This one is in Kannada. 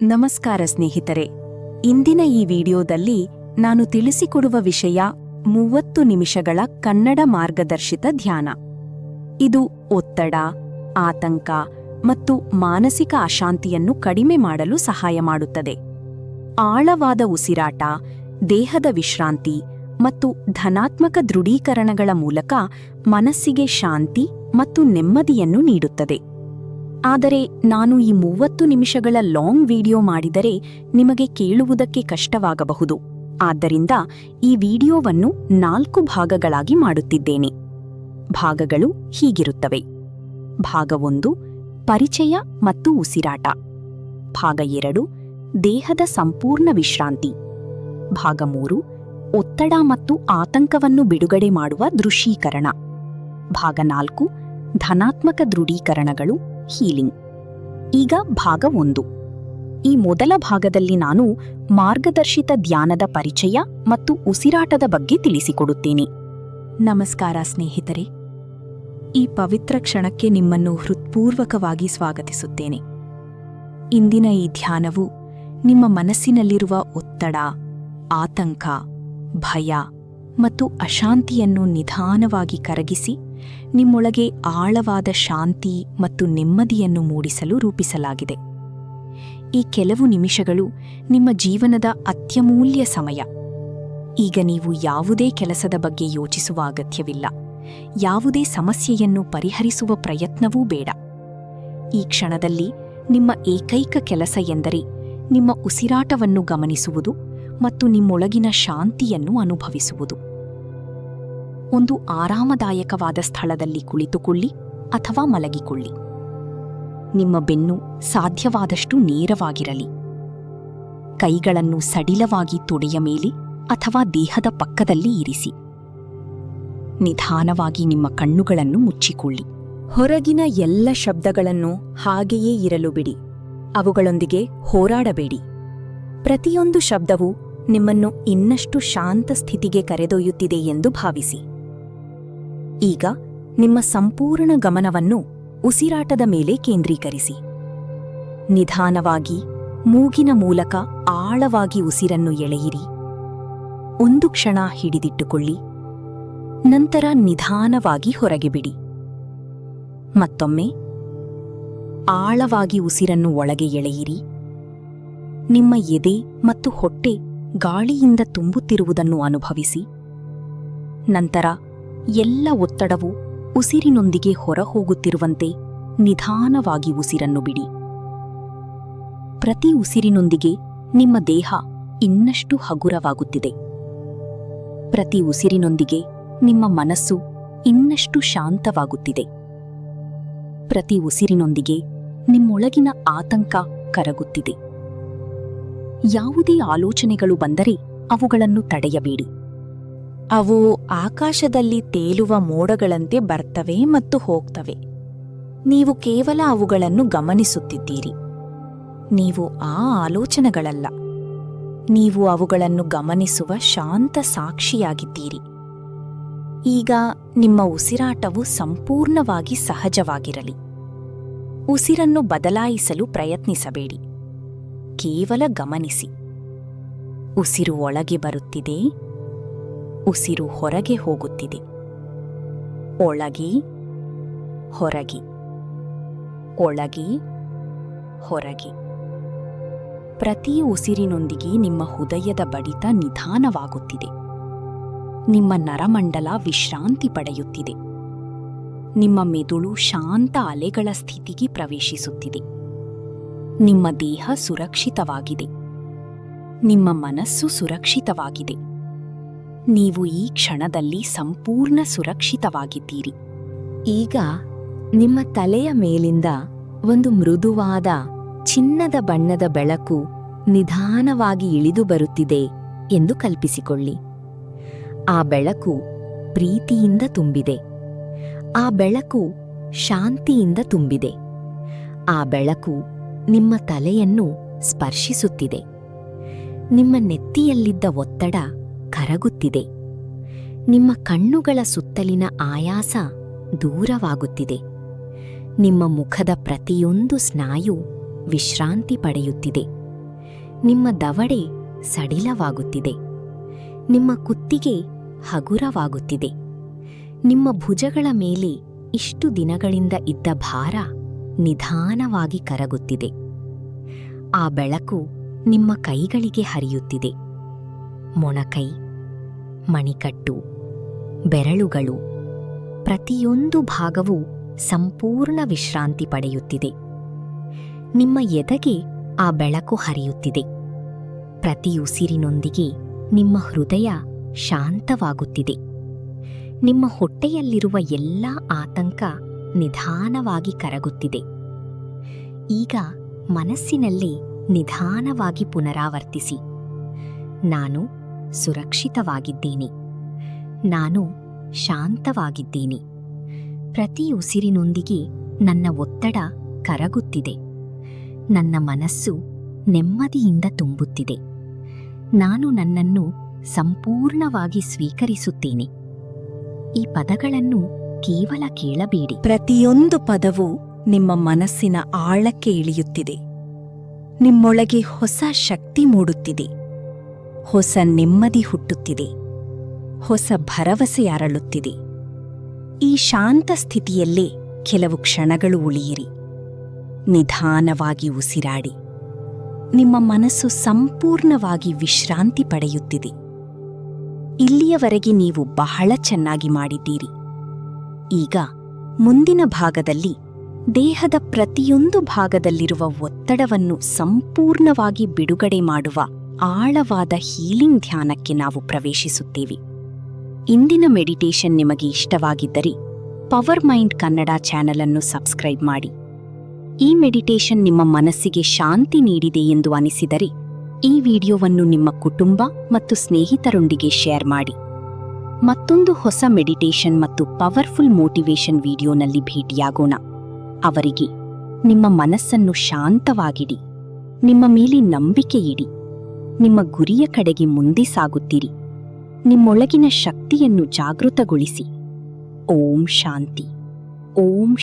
ನಮಸ್ಕಾರ ಸ್ನೇಹಿತರೆ. ಇಂದಿನ ಈ ವಿಡಿಯೋದಲ್ಲಿ ನಾನು ತಿಳಿಸಿಕೊಡುವ ವಿಷಯ 30 ನಿಮಿಷಗಳ ಕನ್ನಡ ಮಾರ್ಗದರ್ಶಿತ ಧ್ಯಾನ. ಇದು ಒತ್ತಡ, ಆತಂಕ ಮತ್ತು ಮಾನಸಿಕ ಅಶಾಂತಿಯನ್ನು ಕಡಿಮೆ ಮಾಡಲು ಸಹಾಯ ಮಾಡುತ್ತದೆ. ಆಳವಾದ ಉಸಿರಾಟ, ದೇಹದ ವಿಶ್ರಾಂತಿ ಮತ್ತು ಧನಾತ್ಮಕ ದೃಢೀಕರಣಗಳ ಮೂಲಕ ಮನಸ್ಸಿಗೆ ಶಾಂತಿ ಮತ್ತು ನೆಮ್ಮದಿಯನ್ನು ನೀಡುತ್ತದೆ. ಆದರೆ ನಾನು ಈ 30 ನಿಮಿಷಗಳ ಲಾಂಗ್ ವಿಡಿಯೋ ಮಾಡಿದರೆ ನಿಮಗೆ ಕೇಳುವುದಕ್ಕೆ ಕಷ್ಟವಾಗಬಹುದು. ಆದ್ದರಿಂದ ಈ ವಿಡಿಯೋವನ್ನು 4 ಭಾಗಗಳಾಗಿ ಮಾಡುತ್ತಿದ್ದೇನೆ. ಭಾಗಗಳು ಹೀಗಿರುತ್ತವೆ: ಭಾಗ 1 ಪರಿಚಯ ಮತ್ತು ಉಸಿರಾಟ, ಭಾಗ 2 ದೇಹದ ಸಂಪೂರ್ಣ ವಿಶ್ರಾಂತಿ, ಭಾಗ 3 ಒತ್ತಡ ಮತ್ತು ಆತಂಕವನ್ನು ಬಿಡುಗಡೆ ಮಾಡುವ ದೃಶ್ಯೀಕರಣ, ಭಾಗ 4 ಧನಾತ್ಮಕ ದೃಢೀಕರಣಗಳು ಹೀಲಿಂಗ್. ಈಗ ಭಾಗ 1. ಈ ಮೊದಲ ಭಾಗದಲ್ಲಿ ನಾನು ಮಾರ್ಗದರ್ಶಿತ ಧ್ಯಾನದ ಪರಿಚಯ ಮತ್ತು ಉಸಿರಾಟದ ಬಗ್ಗೆ ತಿಳಿಸಿಕೊಡುತ್ತೇನೆ. ನಮಸ್ಕಾರ ಸ್ನೇಹಿತರೆ. ಈ ಪವಿತ್ರ ಕ್ಷಣಕ್ಕೆ ನಿಮ್ಮನ್ನು ಹೃತ್ಪೂರ್ವಕವಾಗಿ ಸ್ವಾಗತಿಸುತ್ತೇನೆ. ಇಂದಿನ ಈ ಧ್ಯಾನವು ನಿಮ್ಮ ಮನಸ್ಸಿನಲ್ಲಿರುವ ಒತ್ತಡ, ಆತಂಕ, ಭಯ ಮತ್ತು ಅಶಾಂತಿಯನ್ನು ನಿಧಾನವಾಗಿ ಕರಗಿಸಿ ನಿಮ್ಮೊಳಗೆ ಆಳವಾದ ಶಾಂತಿ ಮತ್ತು ನೆಮ್ಮದಿಯನ್ನು ಮೂಡಿಸಲು ರೂಪಿಸಲಾಗಿದೆ. ಈ ಕೆಲವು ನಿಮಿಷಗಳು ನಿಮ್ಮ ಜೀವನದ ಅತ್ಯಮೂಲ್ಯ ಸಮಯ. ಈಗ ನೀವು ಯಾವುದೇ ಕೆಲಸದ ಬಗ್ಗೆ ಯೋಚಿಸುವ ಅಗತ್ಯವಿಲ್ಲ. ಯಾವುದೇ ಸಮಸ್ಯೆಯನ್ನು ಪರಿಹರಿಸುವ ಪ್ರಯತ್ನವೂ ಬೇಡ. ಈ ಕ್ಷಣದಲ್ಲಿ ನಿಮ್ಮ ಏಕೈಕ ಕೆಲಸ ಎಂದರೆ ನಿಮ್ಮ ಉಸಿರಾಟವನ್ನು ಗಮನಿಸುವುದು ಮತ್ತು ನಿಮ್ಮೊಳಗಿನ ಶಾಂತಿಯನ್ನು ಅನುಭವಿಸುವುದು. ಒಂದು ಆರಾಮದಾಯಕವಾದ ಸ್ಥಳದಲ್ಲಿ ಕುಳಿತುಕೊಳ್ಳಿ ಅಥವಾ ಮಲಗಿಕೊಳ್ಳಿ. ನಿಮ್ಮ ಬೆನ್ನು ಸಾಧ್ಯವಾದಷ್ಟು ನೇರವಾಗಿರಲಿ. ಕೈಗಳನ್ನು ಸಡಿಲವಾಗಿ ತೊಡೆಯ ಮೇಲೆ ಅಥವಾ ದೇಹದ ಪಕ್ಕದಲ್ಲಿ ಇರಿಸಿ. ನಿಧಾನವಾಗಿ ನಿಮ್ಮ ಕಣ್ಣುಗಳನ್ನು ಮುಚ್ಚಿಕೊಳ್ಳಿ. ಹೊರಗಿನ ಎಲ್ಲ ಶಬ್ದಗಳನ್ನು ಹಾಗೆಯೇ ಇರಲು ಬಿಡಿ. ಅವುಗಳೊಂದಿಗೆ ಹೋರಾಡಬೇಡಿ. ಪ್ರತಿಯೊಂದು ಶಬ್ದವೂ ನಿಮ್ಮನ್ನು ಇನ್ನಷ್ಟು ಶಾಂತ ಸ್ಥಿತಿಗೆ ಕರೆದೊಯ್ಯುತ್ತಿದೆ ಎಂದು ಭಾವಿಸಿ. ಈಗ ನಿಮ್ಮ ಸಂಪೂರ್ಣ ಗಮನವನ್ನು ಉಸಿರಾಟದ ಮೇಲೆ ಕೇಂದ್ರೀಕರಿಸಿ. ನಿಧಾನವಾಗಿ ಮೂಗಿನ ಮೂಲಕ ಆಳವಾಗಿ ಉಸಿರನ್ನು ಎಳೆಯಿರಿ. ಒಂದು ಕ್ಷಣ ಹಿಡಿದಿಟ್ಟುಕೊಳ್ಳಿ. ನಂತರ ನಿಧಾನವಾಗಿ ಹೊರಗೆ ಬಿಡಿ. ಮತ್ತೊಮ್ಮೆ ಆಳವಾಗಿ ಉಸಿರನ್ನು ಒಳಗೆ ಎಳೆಯಿರಿ. ನಿಮ್ಮ ಎದೆ ಮತ್ತು ಹೊಟ್ಟೆ ಗಾಳಿಯಿಂದ ತುಂಬುತ್ತಿರುವುದನ್ನು ಅನುಭವಿಸಿ. ನಂತರ ಎಲ್ಲ ಒತ್ತಡವು ಉಸಿರಿನೊಂದಿಗೆ ಹೊರಹೋಗುತ್ತಿರುವಂತೆ ನಿಧಾನವಾಗಿ ಉಸಿರನ್ನು ಬಿಡಿ. ಪ್ರತಿ ಉಸಿರಿನೊಂದಿಗೆ ನಿಮ್ಮ ದೇಹ ಇನ್ನಷ್ಟು ಹಗುರವಾಗುತ್ತಿದೆ. ಪ್ರತಿ ಉಸಿರಿನೊಂದಿಗೆ ನಿಮ್ಮ ಮನಸ್ಸು ಇನ್ನಷ್ಟು ಶಾಂತವಾಗುತ್ತಿದೆ. ಪ್ರತಿ ಉಸಿರಿನೊಂದಿಗೆ ನಿಮ್ಮೊಳಗಿನ ಆತಂಕ ಕರಗುತ್ತಿದೆ. ಯಾವುದೇ ಆಲೋಚನೆಗಳು ಬಂದರೆ ಅವುಗಳನ್ನು ತಡೆಯಬೇಡಿ. ಅವು ಆಕಾಶದಲ್ಲಿ ತೇಲುವ ಮೋಡಗಳಂತೆ ಬರ್ತವೆ ಮತ್ತು ಹೋಗ್ತವೆ. ನೀವು ಕೇವಲ ಅವುಗಳನ್ನು ಗಮನಿಸುತ್ತಿದ್ದೀರಿ. ನೀವು ಆ ಆಲೋಚನೆಗಳಲ್ಲ. ನೀವು ಅವುಗಳನ್ನು ಗಮನಿಸುವ ಶಾಂತ ಸಾಕ್ಷಿಯಾಗಿದ್ದೀರಿ. ಈಗ ನಿಮ್ಮ ಉಸಿರಾಟವು ಸಂಪೂರ್ಣವಾಗಿ ಸಹಜವಾಗಿರಲಿ. ಉಸಿರನ್ನು ಬದಲಾಯಿಸಲು ಪ್ರಯತ್ನಿಸಬೇಡಿ. ಕೇವಲ ಗಮನಿಸಿ. ಉಸಿರು ಒಳಗೆ ಬರುತ್ತಿದೆ, ಉಸಿರು ಹೊರಗೆ ಹೋಗುತ್ತಿದೆ. ಒಳಗೆ ಹೊರಗೆ, ಒಳಗೆ ಹೊರಗೆ. ಪ್ರತಿ ಉಸಿರಿನೊಂದಿಗೆ ನಿಮ್ಮ ಹೃದಯದ ಬಡಿತ ನಿಧಾನವಾಗುತ್ತಿದೆ. ನಿಮ್ಮ ನರಮಂಡಲ ವಿಶ್ರಾಂತಿ ಪಡೆಯುತ್ತಿದೆ. ನಿಮ್ಮ ಮೆದುಳು ಶಾಂತ ಅಲೆಗಳ ಸ್ಥಿತಿಗೆ ಪ್ರವೇಶಿಸುತ್ತಿದೆ. ನಿಮ್ಮ ದೇಹ ಸುರಕ್ಷಿತವಾಗಿದೆ. ನಿಮ್ಮ ಮನಸ್ಸು ಸುರಕ್ಷಿತವಾಗಿದೆ. ನೀವು ಈ ಕ್ಷಣದಲ್ಲಿ ಸಂಪೂರ್ಣ ಸುರಕ್ಷಿತವಾಗಿದ್ದೀರಿ. ಈಗ ನಿಮ್ಮ ತಲೆಯ ಮೇಲಿಂದ ಒಂದು ಮೃದುವಾದ ಚಿನ್ನದ ಬಣ್ಣದ ಬೆಳಕು ನಿಧಾನವಾಗಿ ಇಳಿದು ಬರುತ್ತಿದೆ ಎಂದು ಕಲ್ಪಿಸಿಕೊಳ್ಳಿ. ಆ ಬೆಳಕು ಪ್ರೀತಿಯಿಂದ ತುಂಬಿದೆ. ಆ ಬೆಳಕು ಶಾಂತಿಯಿಂದ ತುಂಬಿದೆ. ಆ ಬೆಳಕು ನಿಮ್ಮ ತಲೆಯನ್ನು ಸ್ಪರ್ಶಿಸುತ್ತಿದೆ. ನಿಮ್ಮ ನೆತ್ತಿಯಲ್ಲಿದ್ದ ಒತ್ತಡ ಕರಗುತ್ತಿದೆ. ನಿಮ್ಮ ಕಣ್ಣುಗಳ ಸುತ್ತಲಿನ ಆಯಾಸ ದೂರವಾಗುತ್ತಿದೆ. ನಿಮ್ಮ ಮುಖದ ಪ್ರತಿಯೊಂದು ಸ್ನಾಯು ವಿಶ್ರಾಂತಿ ಪಡೆಯುತ್ತಿದೆ. ನಿಮ್ಮ ದವಡೆ ಸಡಿಲವಾಗುತ್ತಿದೆ. ನಿಮ್ಮ ಕುತ್ತಿಗೆ ಹಗುರವಾಗುತ್ತಿದೆ. ನಿಮ್ಮ ಭುಜಗಳ ಮೇಲೆ ಇಷ್ಟು ದಿನಗಳಿಂದ ಇದ್ದ ಭಾರ ನಿಧಾನವಾಗಿ ಕರಗುತ್ತಿದೆ. ಆ ಬೆಳಕು ನಿಮ್ಮ ಕೈಗಳಿಗೆ ಹರಿಯುತ್ತಿದೆ. ಮೊಣಕೈ, ಮಣಿಕಟ್ಟು, ಬೆರಳುಗಳು, ಪ್ರತಿಯೊಂದು ಭಾಗವೂ ಸಂಪೂರ್ಣ ವಿಶ್ರಾಂತಿ ಪಡೆಯುತ್ತಿದೆ. ನಿಮ್ಮ ಎದೆಗೆ ಆ ಬೆಳಕು ಹರಿಯುತ್ತಿದೆ. ಪ್ರತಿ ಉಸಿರಿನೊಂದಿಗೆ ನಿಮ್ಮ ಹೃದಯ ಶಾಂತವಾಗುತ್ತಿದೆ. ನಿಮ್ಮ ಹೊಟ್ಟೆಯಲ್ಲಿರುವ ಎಲ್ಲ ಆತಂಕ ನಿಧಾನವಾಗಿ ಕರಗುತ್ತಿದೆ. ಈಗ ಮನಸ್ಸಿನಲ್ಲಿ ನಿಧಾನವಾಗಿ ಪುನರಾವರ್ತಿಸಿ, ನಾನು ಸುರಕ್ಷಿತವಾಗಿದ್ದೇನೆ, ನಾನು ಶಾಂತವಾಗಿದ್ದೇನೆ. ಪ್ರತಿ ಉಸಿರಿನೊಂದಿಗೆ ನನ್ನ ಒತ್ತಡ ಕರಗುತ್ತಿದೆ. ನನ್ನ ಮನಸ್ಸು ನೆಮ್ಮದಿಯಿಂದ ತುಂಬುತ್ತಿದೆ. ನಾನು ನನ್ನನ್ನು ಸಂಪೂರ್ಣವಾಗಿ ಸ್ವೀಕರಿಸುತ್ತೇನೆ. ಈ ಪದಗಳನ್ನು ಕೇವಲ ಕೇಳಬೇಡಿ. ಪ್ರತಿಯೊಂದು ಪದವೂ ನಿಮ್ಮ ಮನಸ್ಸಿನ ಆಳಕ್ಕೆ ಇಳಿಯುತ್ತಿದೆ. ನಿಮ್ಮೊಳಗೆ ಹೊಸ ಶಕ್ತಿ ಮೂಡುತ್ತಿದೆ. ಹೊಸ ನೆಮ್ಮದಿ ಹುಟ್ಟುತ್ತಿದೆ. ಹೊಸ ಭರವಸೆ ಅರಳುತ್ತಿದೆ. ಈ ಶಾಂತ ಸ್ಥಿತಿಯಲ್ಲೇ ಕೆಲವು ಕ್ಷಣಗಳು ಉಳಿಯಿರಿ. ನಿಧಾನವಾಗಿ ಉಸಿರಾಡಿ. ನಿಮ್ಮ ಮನಸ್ಸು ಸಂಪೂರ್ಣವಾಗಿ ವಿಶ್ರಾಂತಿ ಪಡೆಯುತ್ತಿದೆ. ಇಲ್ಲಿಯವರೆಗೆ ನೀವು ಬಹಳ ಚೆನ್ನಾಗಿ ಮಾಡಿದ್ದೀರಿ. ಈಗ ಮುಂದಿನ ಭಾಗದಲ್ಲಿ ದೇಹದ ಪ್ರತಿಯೊಂದು ಭಾಗದಲ್ಲಿರುವ ಒತ್ತಡವನ್ನು ಸಂಪೂರ್ಣವಾಗಿ ಬಿಡುಗಡೆ ಮಾಡುವ ಆಳವಾದ ಹೀಲಿಂಗ್ ಧ್ಯಾನಕ್ಕೆ ನಾವು ಪ್ರವೇಶಿಸುತ್ತೇವೆ. ಇಂದಿನ ಮೆಡಿಟೇಷನ್ ನಿಮಗೆ ಇಷ್ಟವಾಗಿದ್ದರೆ ಪವರ್ ಮೈಂಡ್ ಕನ್ನಡ ಚಾನೆಲ್ ಅನ್ನು ಸಬ್ಸ್ಕ್ರೈಬ್ ಮಾಡಿ. ಈ ಮೆಡಿಟೇಷನ್ ನಿಮ್ಮ ಮನಸ್ಸಿಗೆ ಶಾಂತಿ ನೀಡಿದೆ ಎಂದು ಅನಿಸಿದರೆ ಈ ವಿಡಿಯೋವನ್ನು ನಿಮ್ಮ ಕುಟುಂಬ ಮತ್ತು ಸ್ನೇಹಿತರೊಂದಿಗೆ ಶೇರ್ ಮಾಡಿ. ಮತ್ತೊಂದು ಹೊಸ ಮೆಡಿಟೇಷನ್ ಮತ್ತು ಪವರ್ಫುಲ್ ಮೋಟಿವೇಶನ್ ವಿಡಿಯೋನಲ್ಲಿ ಭೇಟಿಯಾಗೋಣ. ಅವರಿಗೆ ನಿಮ್ಮ ಮನಸ್ಸನ್ನು ಶಾಂತವಾಗಿಡಿ. ನಿಮ್ಮ ಮೇಲೆ ನಂಬಿಕೆ ಇಡಿ. ನಿಮ್ಮ ಗುರಿಯ ಕಡೆಗೆ ಮುಂದೆ ಸಾಗುತ್ತೀರಿ. ನಿಮ್ಮೊಳಗಿನ ಶಕ್ತಿಯನ್ನು ಜಾಗೃತಗೊಳಿಸಿ. ಓಂ ಶಾಂತಿ. ಓಂ